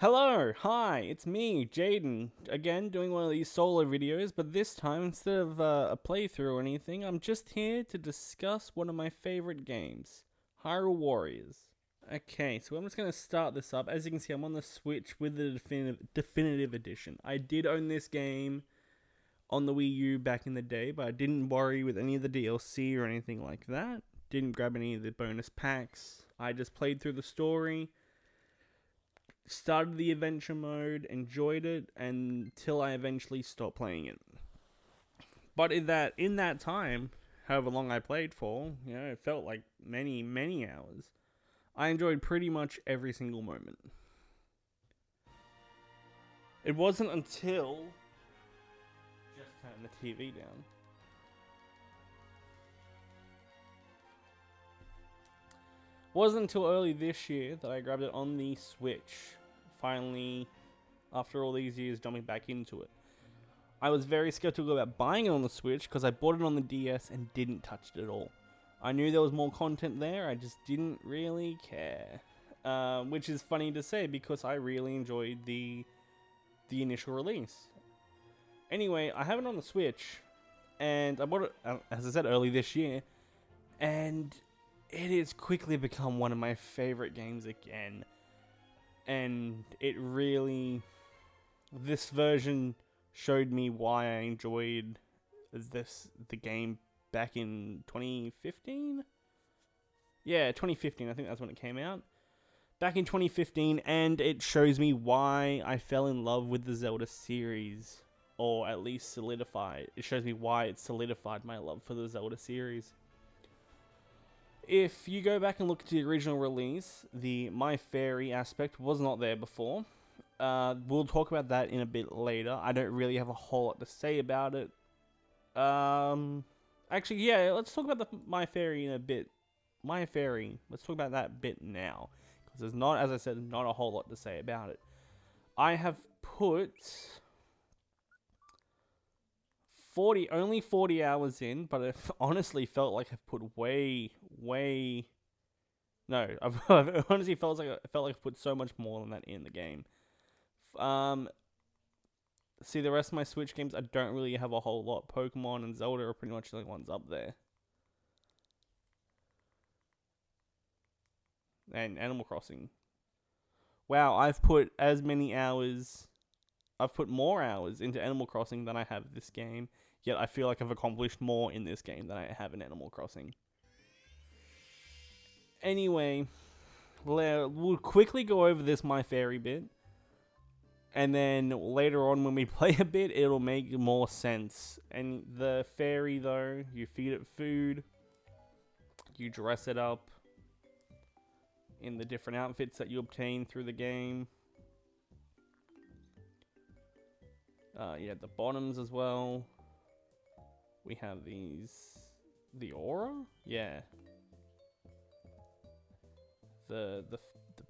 Hello, hi, it's me, Jaiden, again doing one of these solo videos, but this time instead of a playthrough or anything, I'm just here to discuss one of my favorite games, Hyrule Warriors. Okay, so I'm just going to start this up. As you can see, I'm on the Switch with the definitive edition. I did own this game on the Wii U back in the day, but I didn't worry with any of the DLC or anything like that. Didn't grab any of the bonus packs. I just played through the story, started the adventure mode, enjoyed it until I eventually stopped playing it. But in that time, however long I played for, it felt like many hours. I enjoyed pretty much every single moment. It wasn't until just turn the TV down. Wasn't until early this year that I grabbed it on the Switch. Finally, after all these years, jumping back into it. I was very skeptical about buying it on the Switch because I bought it on the DS and didn't touch it at all. I knew there was more content there, I just didn't really care. Which is funny to say because I really enjoyed the initial release. Anyway, I have it on the Switch, and I bought it, as I said, early this year, and it has quickly become one of my favorite games again. And it really, this version showed me why I enjoyed the game back in 2015? Yeah, 2015, I think that's when it came out. Back in 2015, and it shows me why I fell in love with the Zelda series. Or at least solidified. It shows me why it solidified my love for the Zelda series. If you go back and look at the original release, the My Fairy aspect was not there before. We'll talk about that in a bit later. I don't really have a whole lot to say about it. Actually, yeah, let's talk about the My Fairy in a bit. My Fairy, let's talk about that bit now. Because there's not, as I said, not a whole lot to say about it. I have put only 40 hours in, but it honestly felt like I've put no, I've honestly felt like I've put so much more than that in the game. See, the rest of my Switch games, I don't really have a whole lot. Pokemon and Zelda are pretty much the only ones up there. And Animal Crossing. Wow, I've put more hours into Animal Crossing than I have this game, yet I feel like I've accomplished more in this game than I have in Animal Crossing. Anyway, we'll quickly go over this My Fairy bit, and then later on when we play a bit, it'll make more sense. And the fairy, though, you feed it food, you dress it up in the different outfits that you obtain through the game. Yeah, the bottoms as well. We have the aura? Yeah. The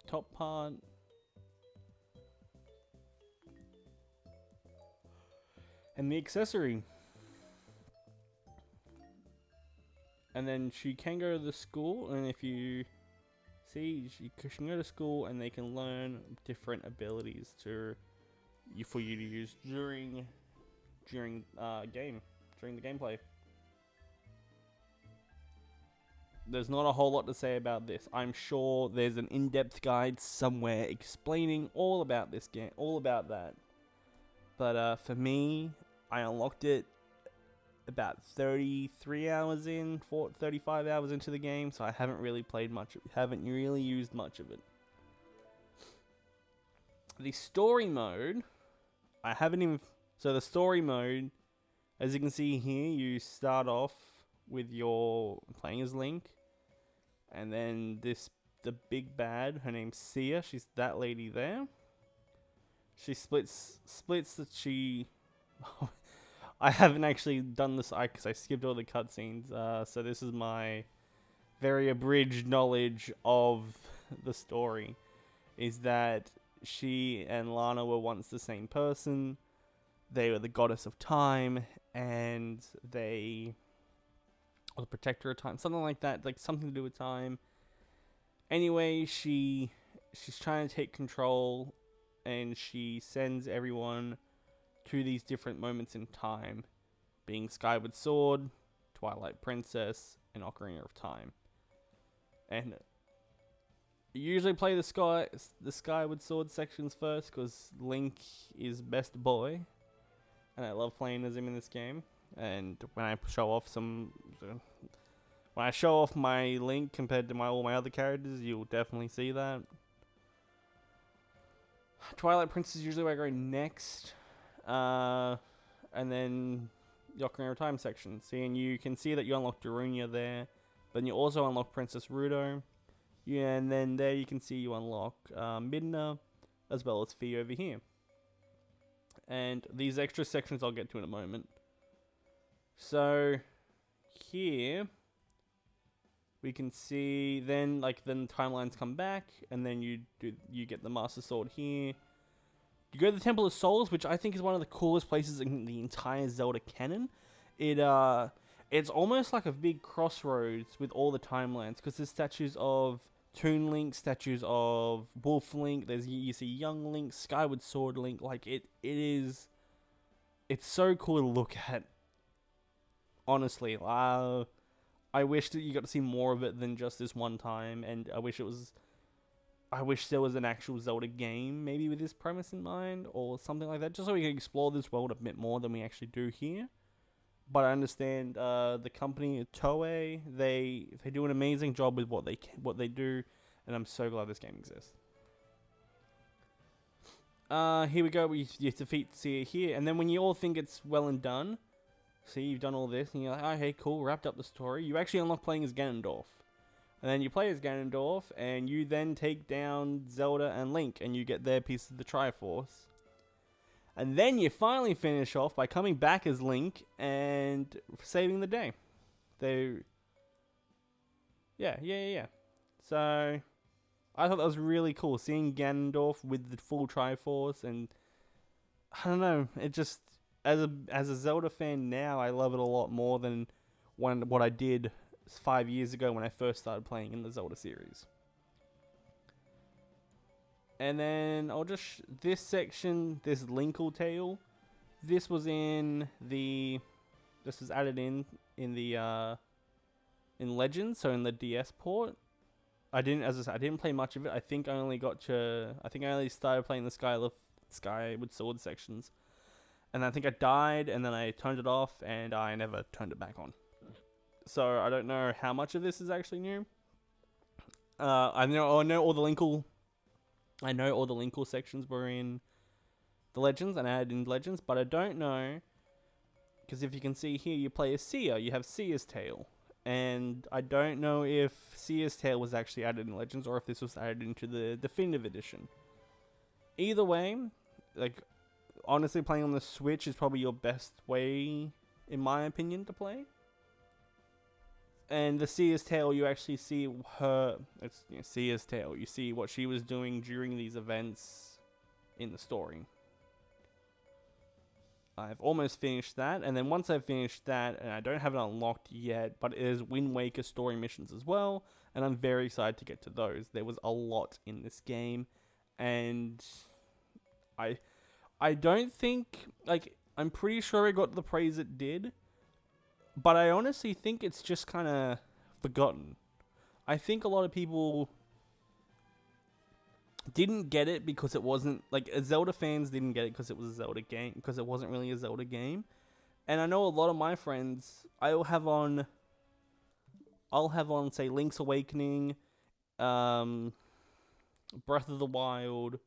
top part. And the accessory. And then she can go to the school, and if you see, she can go to school and they can learn different abilities for you to use during the gameplay. There's not a whole lot to say about this. I'm sure there's an in-depth guide somewhere explaining all about this game, all about that. But for me, I unlocked it about 33 hours in, 35 hours into the game, so I haven't really used much of it. The story mode, so the story mode, as you can see here, you start off with playing as Link, and then the big bad, her name's Sia, she's that lady there. She splits I haven't actually done this because I skipped all the cutscenes, so this is my very abridged knowledge of the story, is that she and Lana were once the same person. They were the goddess of time, and they or the protector of time, something like that, like something to do with time. Anyway, she's trying to take control and she sends everyone to these different moments in time, being Skyward Sword, Twilight Princess, and Ocarina of Time. And you usually play the Skyward Sword sections first, because Link is best boy, and I love playing as him in this game. And when I show off my Link compared to all my other characters, you'll definitely see that. Twilight Princess is usually where I go next, and then the Ocarina of Time section. See, and you can see that you unlock Darunia there, but you also unlock Princess Ruto. Yeah, and then there you can see you unlock Midna, as well as Fi over here. And these extra sections I'll get to in a moment. So here we can see then timelines come back, and then you get the Master Sword here. You go to the Temple of Souls, which I think is one of the coolest places in the entire Zelda canon. It's almost like a big crossroads with all the timelines, because there's statues of Toon Link, statues of Wolf Link. You see Young Link, Skyward Sword Link. Like it's so cool to look at. Honestly, I wish that you got to see more of it than just this one time, and I wish there was an actual Zelda game, maybe with this premise in mind, or something like that, just so we can explore this world a bit more than we actually do here. But I understand the company Toei, they do an amazing job with what they do, and I'm so glad this game exists. Here we go. You defeat Seer here, and then when you all think it's well and done, see, you've done all this, and you're like, okay, cool, wrapped up the story. You actually unlock playing as Ganondorf. And then you play as Ganondorf, and you then take down Zelda and Link, and you get their piece of the Triforce. And then you finally finish off by coming back as Link and saving the day. Yeah. So, I thought that was really cool, seeing Ganondorf with the full Triforce, and I don't know, it just, as a Zelda fan now, I love it a lot more than what I did 5 years ago when I first started playing in the Zelda series. And then this section, this Linkle Tale, this was added in the in Legends, so in the DS port. I didn't play much of it. I think I only started playing the Skyward Sword sections. And I think I died, and then I turned it off, and I never turned it back on. So I don't know how much of this is actually new. I know all the Linkle sections were in the Legends and added in Legends, but I don't know, because if you can see here, you play as Seer. You have Seer's Tale, and I don't know if Seer's Tale was actually added in Legends or if this was added into the Definitive Edition. Either way, honestly, playing on the Switch is probably your best way, in my opinion, to play. And the Seer's Tale, you actually see Seer's Tale. You see what she was doing during these events in the story. I've almost finished that, and then once I've finished that, and I don't have it unlocked yet, but it is Wind Waker story missions as well, and I'm very excited to get to those. There was a lot in this game, and I don't think, I'm pretty sure it got the praise it did, but I honestly think it's just kind of forgotten. I think a lot of people didn't get it because it wasn't, Zelda fans didn't get it because it was a Zelda game, because it wasn't really a Zelda game. And I know a lot of my friends, I'll have on, say, Link's Awakening, Breath of the Wild.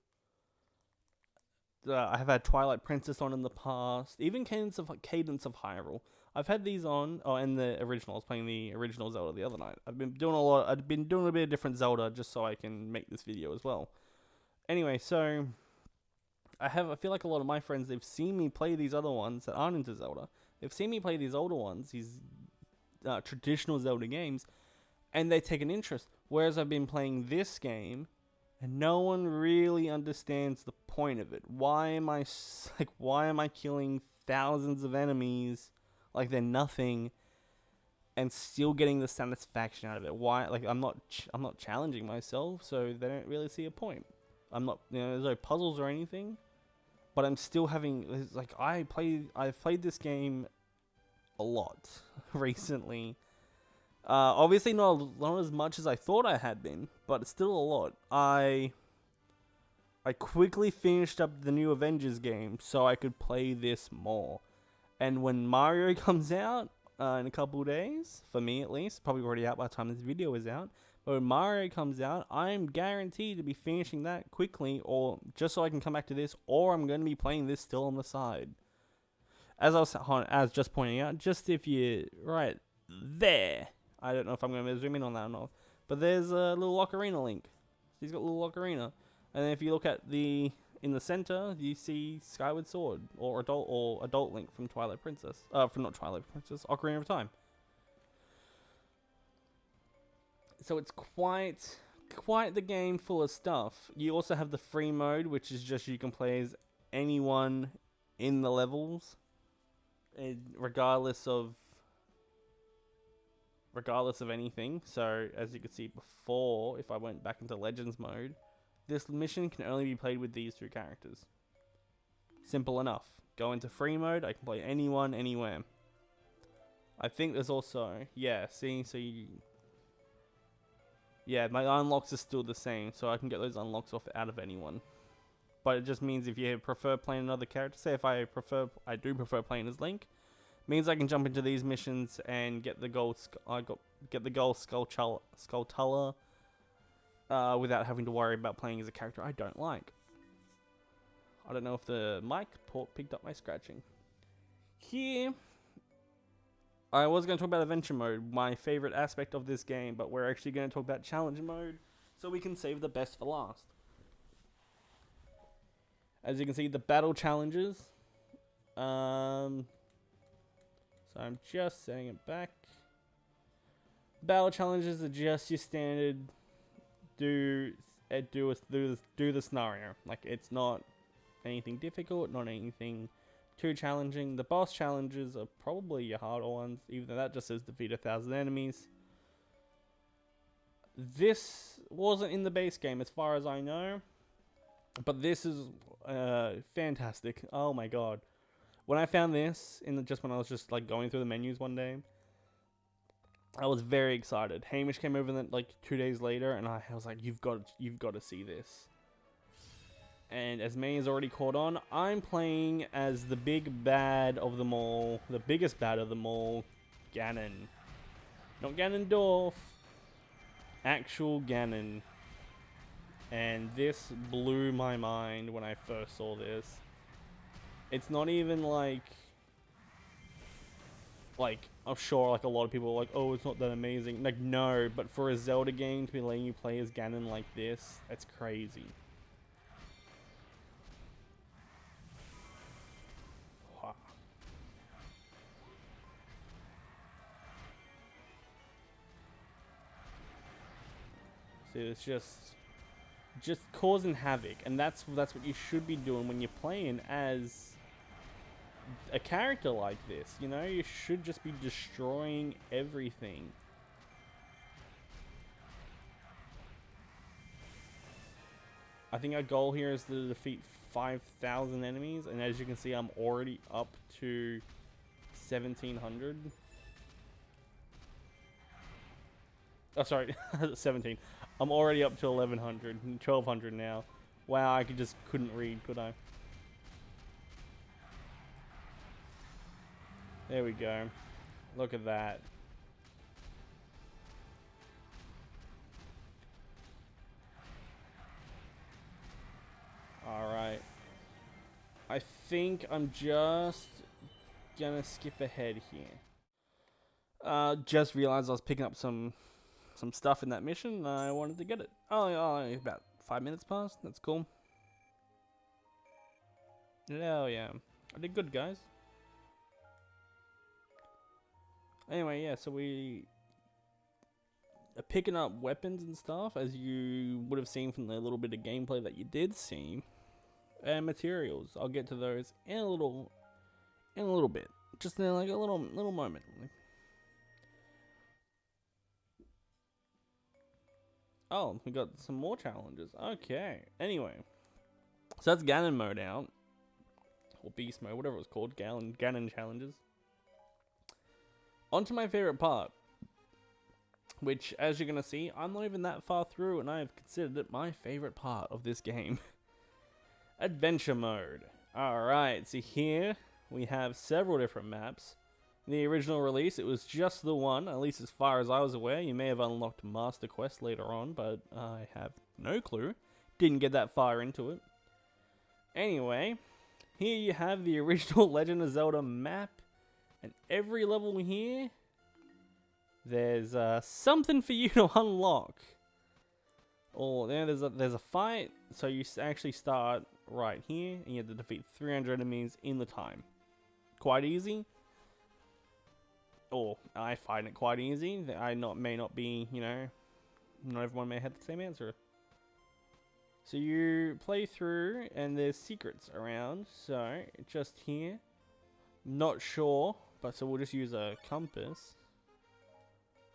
I have had Twilight Princess on in the past, even Cadence of Hyrule. I've had these on, and the original. I was playing the original Zelda the other night. I've been doing a bit of different Zelda just so I can make this video as well. Anyway, so I feel like a lot of my friends, they've seen me play these other ones that aren't into Zelda. They've seen me play these older ones, these traditional Zelda games, and they take an interest. Whereas I've been playing this game, and no one really understands the point of it. Why am I killing thousands of enemies like they're nothing, and still getting the satisfaction out of it? Why? I'm not challenging myself, so they don't really see a point. I'm not, there's no puzzles or anything, but I'm still having, like, I've played this game a lot recently. Obviously not as much as I thought I had been, but it's still a lot. I quickly finished up the new Avengers game so I could play this more. And when Mario comes out in a couple of days, for me at least, probably already out by the time this video is out, but when Mario comes out, I'm guaranteed to be finishing that quickly, or just so I can come back to this, or I'm going to be playing this still on the side. As just pointing out, just if you're right there, I don't know if I'm going to zoom in on that or not, but there's a little Ocarina link. He's got a little Ocarina. And then if you look at in the center, you see Skyward Sword or Adult Link from Twilight Princess. From not Twilight Princess, Ocarina of Time. So it's quite the game full of stuff. You also have the free mode, which is just you can play as anyone in the levels, regardless of anything. So as you could see before, if I went back into Legends mode, this mission can only be played with these two characters. Simple enough. Go into free mode, I can play anyone, anywhere. I think there's also, yeah, see, so you, yeah, my unlocks are still the same, so I can get those unlocks out of anyone. But it just means if you prefer playing another character, say if I do prefer playing as Link, means I can jump into these missions and get the gold Skulltula, without having to worry about playing as a character I don't like. I don't know if the mic port picked up my scratching. Here, I was going to talk about adventure mode, my favorite aspect of this game, but we're actually going to talk about challenge mode, so we can save the best for last. As you can see, the battle challenges. So I'm just setting it back. Battle challenges are just your standard do the scenario. Like, it's not anything difficult, not anything too challenging. The boss challenges are probably your harder ones, even though that just says defeat 1,000 enemies. This wasn't in the base game as far as I know, but this is fantastic. Oh my god. When I found this when I was just like going through the menus one day, I was very excited. Hamish came over like 2 days later, and I was like, "You've got to see this." And as May has already caught on, I'm playing as the big bad of them all, the biggest bad of them all, Ganon. Not Ganondorf, actual Ganon. And this blew my mind when I first saw this. It's not even like I'm sure like a lot of people are like, oh, it's not that amazing. Like, no, but for a Zelda game to be letting you play as Ganon like this, that's crazy. Wow. See, it's just causing havoc, and that's what you should be doing when you're playing as a character like this. You know, you should just be destroying everything. I think our goal here is to defeat 5,000 enemies, and as you can see, I'm already up to 1,700. Oh, sorry, 17. I'm already up to 1,100, 1,200 now. Wow, I couldn't read, could I? There we go. Look at that. Alright. I think I'm just gonna skip ahead here. Just realized I was picking up some stuff in that mission, and I wanted to get it. Oh, about 5 minutes past. That's cool. Hell yeah. I did good, guys. Anyway, yeah, so we are picking up weapons and stuff, as you would have seen from the little bit of gameplay that you did see, and materials. I'll get to those in a little bit, just in like a little moment. Oh, we got some more challenges. Okay. Anyway, so that's Ganon mode out, or Beast mode, whatever it was called. Ganon challenges. On to my favorite part, which, as you're gonna see, I'm not even that far through, and I have considered it my favorite part of this game. Adventure mode. Alright, so here we have several different maps. In the original release, it was just the one, at least as far as I was aware. You may have unlocked Master Quest later on, but I have no clue. Didn't get that far into it. Anyway, here you have the original Legend of Zelda map, and every level here, there's something for you to unlock. Or there's a fight, so you actually start right here, and you have to defeat 300 enemies in the time. Quite easy. Or I find it quite easy. May not be, not everyone may have the same answer. So you play through, and there's secrets around. So just here, not sure, but so we'll just use a compass.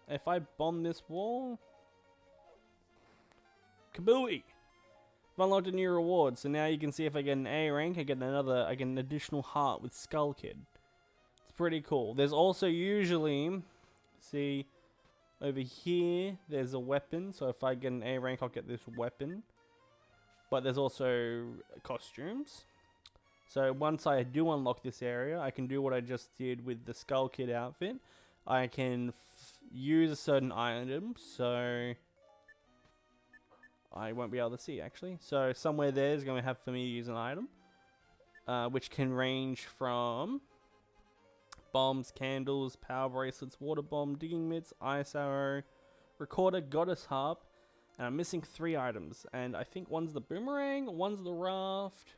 If I bomb this wall, kabooey! I've unlocked a new reward, so now you can see if I get an A rank, I get an additional heart with Skull Kid. It's pretty cool. There's also usually, see, over here, there's a weapon, so if I get an A rank, I'll get this weapon. But there's also costumes. So once I do unlock this area, I can do what I just did with the Skull Kid outfit. I can use a certain item, so I won't be able to see, actually. So somewhere there is going to have for me to use an item, which can range from bombs, candles, power bracelets, water bomb, digging mitts, ice arrow, recorder, goddess harp, and I'm missing 3 items. And I think one's the boomerang, one's the raft.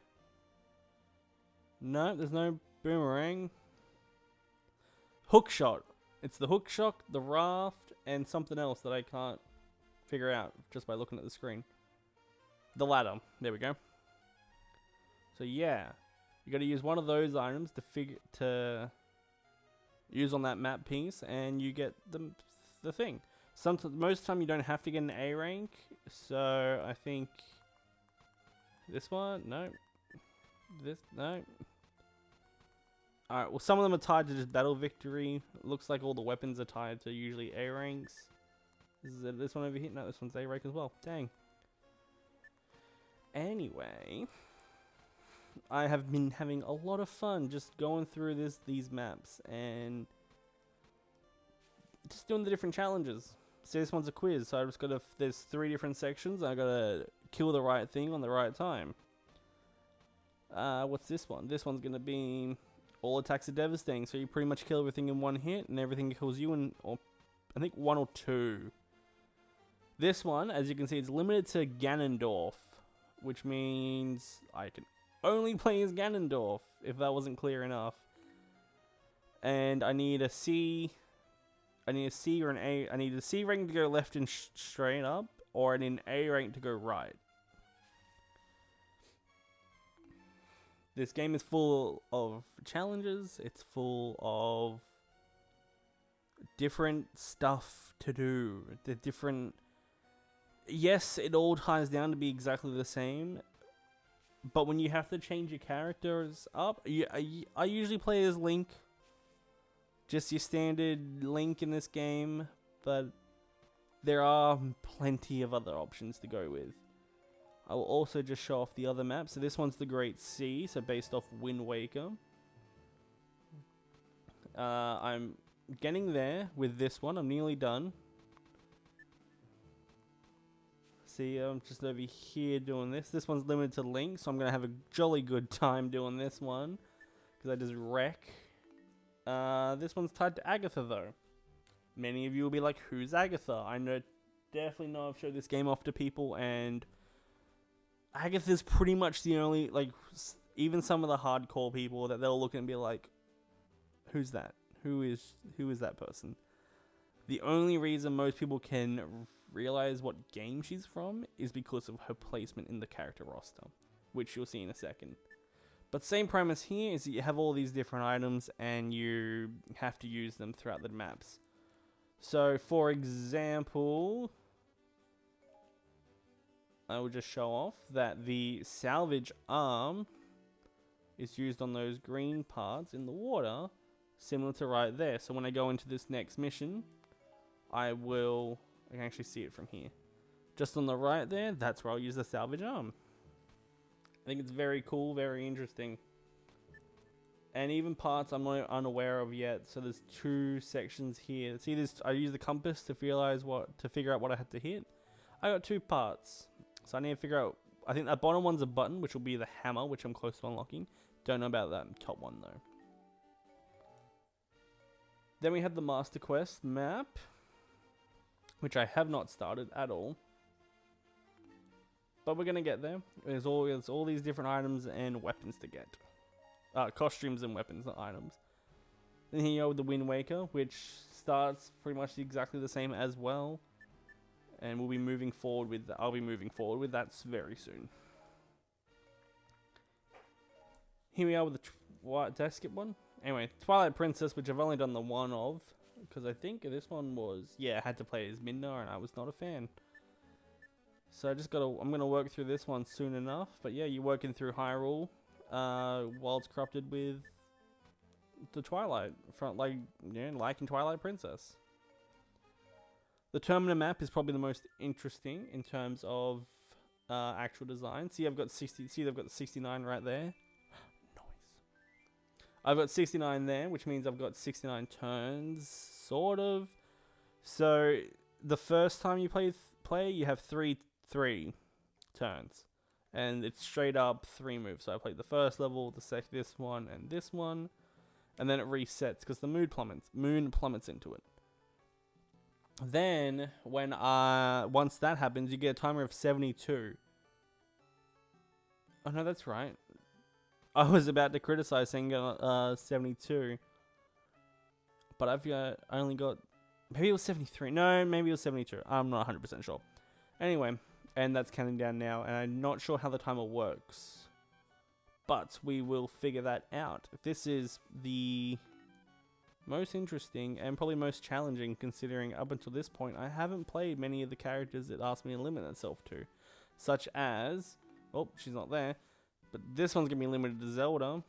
No, there's no boomerang. Hook shot. It's the hook shot, the raft, and something else that I can't figure out just by looking at the screen. The ladder. There we go. So yeah, you got to use one of those items to use on that map piece, and you get the thing. Most of the time you don't have to get an A rank, so I think this one, no, this, no. Alright, well, some of them are tied to just battle victory. It looks like all the weapons are tied to usually A ranks. This one over here? No, this one's A rank as well. Dang. Anyway, I have been having a lot of fun just going through these maps and just doing the different challenges. So this one's a quiz, so I just gotta, there's 3 different sections, I gotta kill the right thing on the right time. What's this one? This one's gonna be all attacks are devastating, so you pretty much kill everything in one hit, and everything kills you in, I think, 1 or 2. This one, as you can see, it's limited to Ganondorf, which means I can only play as Ganondorf, if that wasn't clear enough. And I need a C or an A. I need a C rank to go left and straight up, or an A rank to go right. This game is full of challenges. It's full of different stuff to do. The different... Yes, it all ties down to be exactly the same. But when you have to change your characters up... I usually play as Link. Just your standard Link in this game. But there are plenty of other options to go with. I will also just show off the other map. So this one's the Great Sea, so based off Wind Waker. I'm getting there with this one. I'm nearly done. See, I'm just over here doing this. This one's limited to Link, so I'm going to have a jolly good time doing this one. Because I just wreck. This one's tied to Agatha, though. Many of you will be like, who's Agatha? I definitely know I've showed this game off to people, and Agatha's pretty much the only, like, even some of the hardcore people that they'll look and be like, who's that? Who is that person? The only reason most people can realize what game she's from is because of her placement in the character roster, which you'll see in a second. But same premise here is that you have all these different items and you have to use them throughout the maps. So, for example, I will just show off that the salvage arm is used on those green parts in the water, similar to right there. So when I go into this next mission, I can actually see it from here. Just on the right there, that's where I'll use the salvage arm. I think it's very cool, very interesting. And even parts I'm not unaware of yet. So there's 2 sections here. See this? I use the compass to figure out what I have to hit. I got 2 parts. So I need to figure out. I think that bottom one's a button, which will be the hammer, which I'm close to unlocking. Don't know about that top one though. Then we have the Master Quest map, which I have not started at all. But we're gonna get there. There's all these different items and weapons to get. Costumes and weapons, not items. Then here you go with the Wind Waker, which starts pretty much exactly the same as well. And we'll be moving forward with that. I'll be moving forward with that very soon. Here we are with the did I skip one? Anyway, Twilight Princess, which I've only done the one of, because I think this one was, I had to play as Midna, and I was not a fan. So I'm gonna work through this one soon enough. But yeah, you're working through Hyrule, while it's corrupted with the Twilight, like in Twilight Princess. The Termina map is probably the most interesting in terms of actual design. See, I've got 60. See, they've got 69 right there. Noise. I've got 69 there, which means I've got 69 turns, sort of. So the first time you play, you have three turns, and it's straight up 3 moves. So I played the first level, this one, and this one, and then it resets because the moon plummets into it. Then, once that happens, you get a timer of 72. Oh no, that's right. I was about to criticize saying 72, but I only got, maybe it was 73. No, maybe it was 72. I'm not 100% sure. Anyway, and that's counting down now, and I'm not sure how the timer works, but we will figure that out. This is the most interesting and probably most challenging, considering up until this point I haven't played many of the characters it asked me to limit itself to, such as, oh, she's not there, but this one's gonna be limited to Zelda,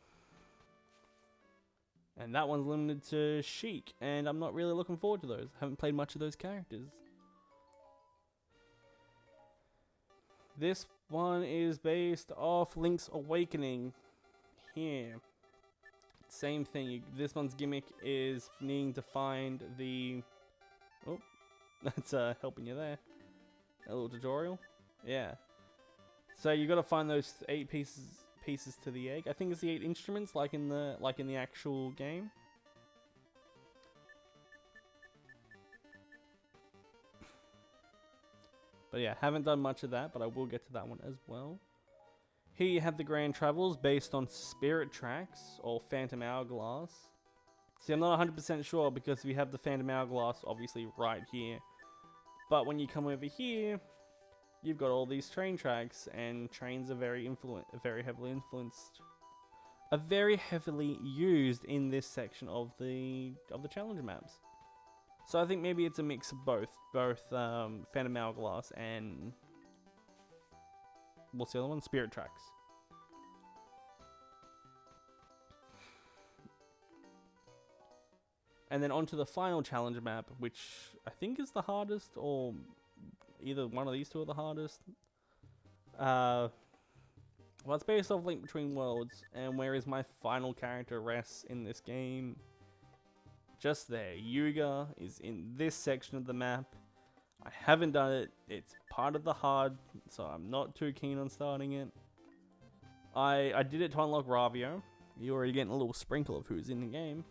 and that one's limited to Sheik, and I'm not really looking forward to those. I haven't played much of those characters. This one is based off Link's Awakening here. Same thing. This one's gimmick is needing to find the... Oh, that's helping you there. A little tutorial. Yeah. So you got to find those 8 pieces to the egg. I think it's the 8 instruments, like in the actual game. But yeah, haven't done much of that, but I will get to that one as well. Here you have the Grand Travels based on Spirit Tracks or Phantom Hourglass. See, I'm not 100% sure because we have the Phantom Hourglass obviously right here. But when you come over here, you've got all these train tracks, and trains are very heavily influenced. Are very heavily used in this section of the challenge maps. So I think maybe it's a mix of both Phantom Hourglass and what's the other one? Spirit Tracks. And then onto the final challenge map, which I think is the hardest, or either one of these two are the hardest. Well, it's based off Link Between Worlds, and where is my final character rests in this game? Just there. Yuga is in this section of the map. I haven't done it. It's part of the hard, so I'm not too keen on starting it. I did it to unlock Ravio. You're already getting a little sprinkle of who's in the game.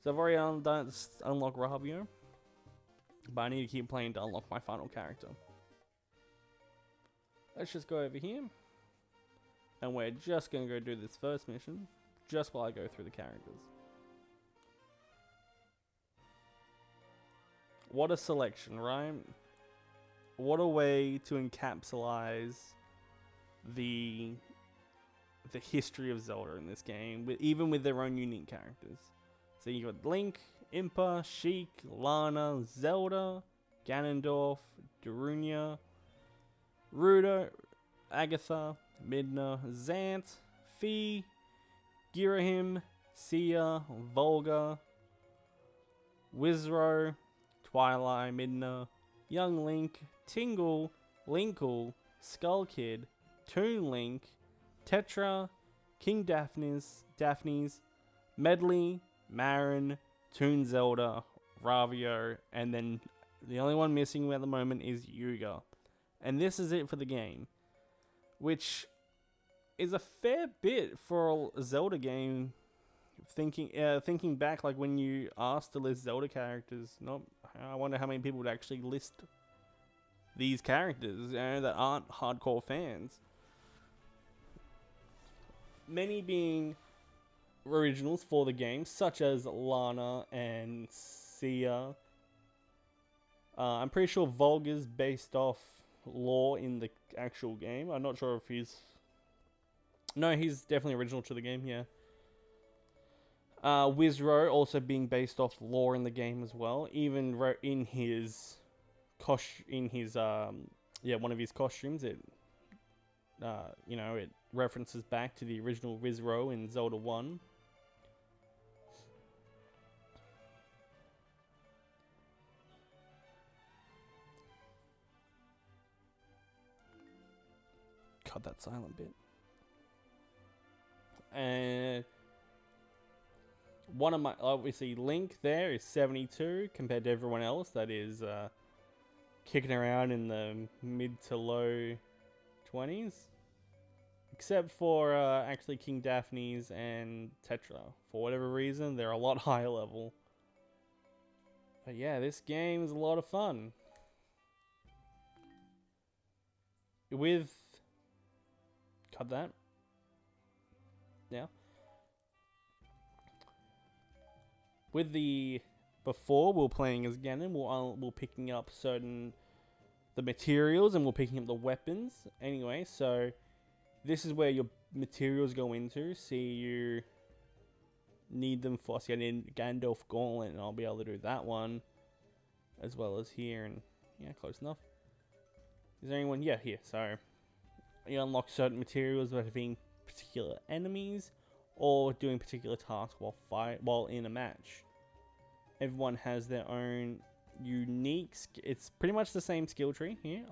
So I've already done it to unlock Ravio, but I need to keep playing to unlock my final character. Let's just go over here, and we're just going to go do this first mission, just while I go through the characters. What a selection, right? What a way to encapsulate the history of Zelda in this game, even with their own unique characters. So you got Link, Impa, Sheik, Lana, Zelda, Ganondorf, Darunia, Ruda, Agatha, Midna, Zant, Fee, Girahim, Sia, Volga, Wizro, Twilight, Midna, Young Link, Tingle, Linkle, Skull Kid, Toon Link, Tetra, King Daphne's, Medley, Marin, Toon Zelda, Ravio, and then the only one missing at the moment is Yuga. And this is it for the game, which is a fair bit for a Zelda game. Thinking back, like when you asked to list Zelda characters, I wonder how many people would actually list these characters, that aren't hardcore fans. Many being originals for the game, such as Lana and Sia. I'm pretty sure Volga's based off lore in the actual game. I'm not sure if he's... No, he's definitely original to the game, yeah. Wizro also being based off lore in the game as well. Even in his... one of his costumes, it references back to the original Wizro in Zelda 1. Cut that silent bit. And one of my, obviously Link there is 72 compared to everyone else that is kicking around in the mid to low 20s. Except for actually King Daphne's and Tetra. For whatever reason, they're a lot higher level. But yeah, this game is a lot of fun. Cut that. Yeah. Before we were playing as Ganon, we're picking up the materials and we're picking up the weapons. Anyway, so this is where your materials go into. See, you need them for... See, I need Gandalf Gauntlet, and I'll be able to do that one. As well as here, and... Yeah, close enough. Is there anyone... Yeah, here, so... You unlock certain materials by defeating particular enemies, or doing particular tasks while in a match. Everyone has their own unique... It's pretty much the same skill tree here.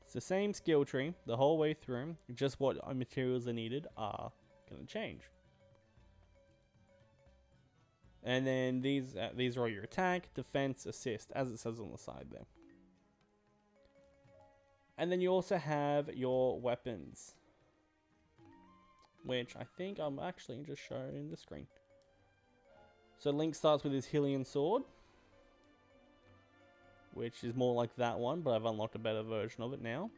It's the same skill tree the whole way through. Just what materials are needed are going to change. And then these are all your attack, defense, assist, as it says on the side there. And then you also have your weapons, which I think I'm actually just showing the screen. So Link starts with his Hylian sword, which is more like that one, but I've unlocked a better version of it now.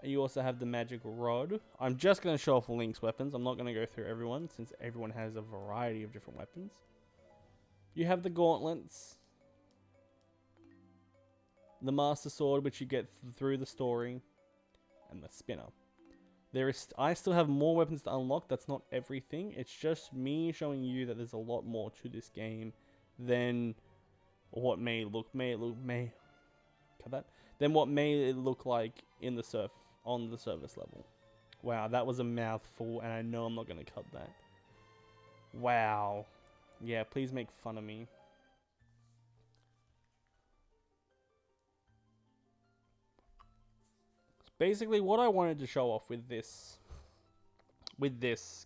And you also have the magic rod. I'm just going to show off Link's weapons. I'm not going to go through everyone, since everyone has a variety of different weapons. You have the gauntlets, the Master Sword, which you get through the story, and the spinner. I still have more weapons to unlock. That's not everything. It's just me showing you that there's a lot more to this game than what may look like on the surface level. Wow, that was a mouthful, and I know I'm not going to cut that. Wow. Yeah, please make fun of me. Basically, what I wanted to show off with this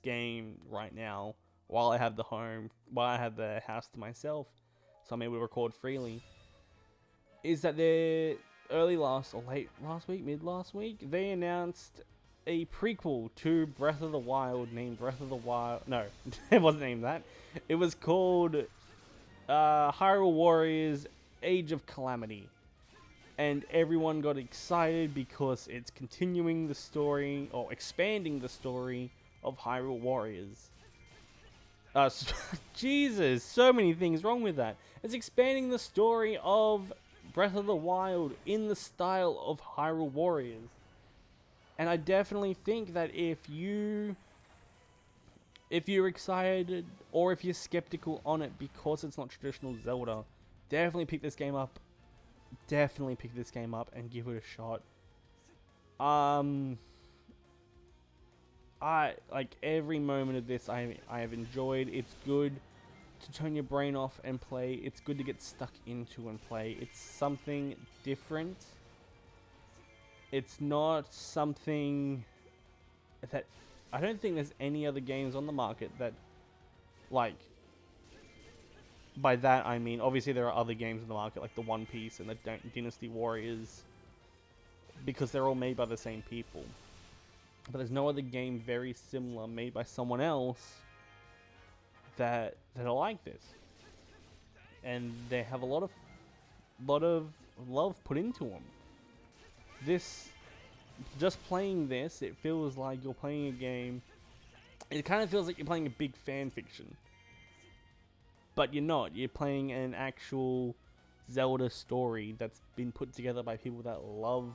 game right now, while I have the house to myself, so I'm able to record freely, is that mid last week, they announced a prequel to Breath of the Wild named Breath of the Wild. No, it wasn't named that. It was called Hyrule Warriors: Age of Calamity. And everyone got excited because it's continuing the story, or expanding the story, of Hyrule Warriors. Jesus, so many things wrong with that. It's expanding the story of Breath of the Wild in the style of Hyrule Warriors. And I definitely think that if you're excited, or if you're skeptical on it because it's not traditional Zelda, definitely pick this game up definitely pick this game up and give it a shot. I like every moment of this. I have enjoyed. It's good to turn your brain off and play. It's good to get stuck into and play. It's something different. It's not something that I don't think there's any other games on the market that, like, by that I mean obviously there are other games in the market like the One Piece and the Dynasty Warriors, because they're all made by the same people. But there's no other game very similar made by someone else that are like this, and they have a lot of love put into them. This, just playing this, it feels like you're playing a game. It kind of feels like you're playing a big fan fiction, but you're not. You're playing an actual Zelda story that's been put together by people that love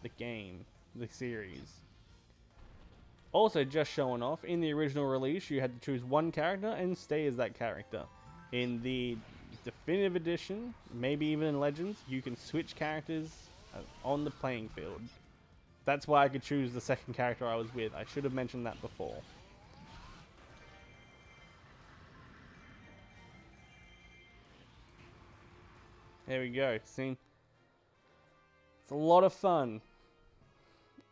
the game, the series. Also, just showing off, in the original release, you had to choose one character and stay as that character. In the Definitive Edition, maybe even in Legends, you can switch characters on the playing field. That's why I could choose the second character I was with. I should have mentioned that before. There we go. See? It's a lot of fun.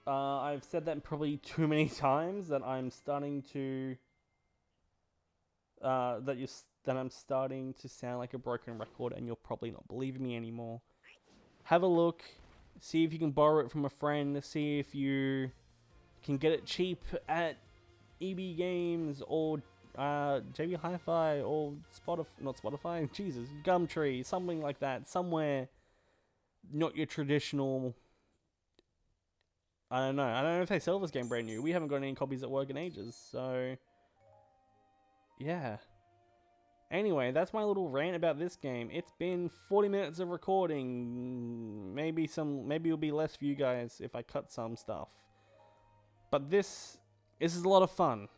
I've said that probably too many times that I'm starting to that I'm starting to sound like a broken record, and you're probably not believing me anymore. Have a look, see if you can borrow it from a friend, see if you can get it cheap at EB Games or JB Hi-Fi or not Spotify, Jesus, Gumtree, something like that, somewhere not your traditional. I don't know if they sell this game brand new. We haven't got any copies at work in ages, so yeah. Anyway, that's my little rant about this game. It's been 40 minutes of recording. Maybe it'll be less for you guys if I cut some stuff. But this is a lot of fun.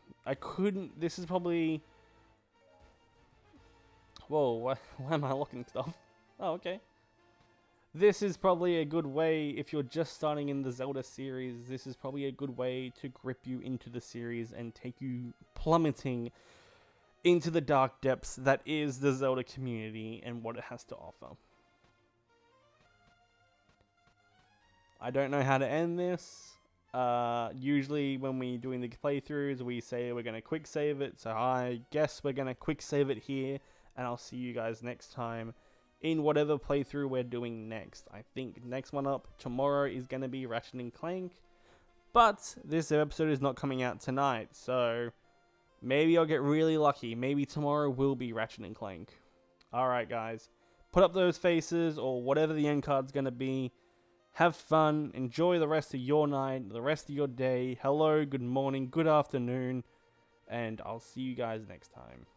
This is probably... Whoa, why am I locking stuff? Oh, okay. This is probably a good way, if you're just starting in the Zelda series, this is probably a good way to grip you into the series and take you plummeting into the dark depths that is the Zelda community and what it has to offer. I don't know how to end this. Usually when we're doing the playthroughs, we say we're going to quick save it, so I guess we're going to quick save it here, and I'll see you guys next time in whatever playthrough we're doing next. I think next one up tomorrow is going to be Ratchet & Clank, but this episode is not coming out tonight, so maybe I'll get really lucky. Maybe tomorrow will be Ratchet & Clank. Alright guys, put up those faces or whatever the end card's going to be. Have fun, enjoy the rest of your night, the rest of your day. Hello, good morning, good afternoon, and I'll see you guys next time.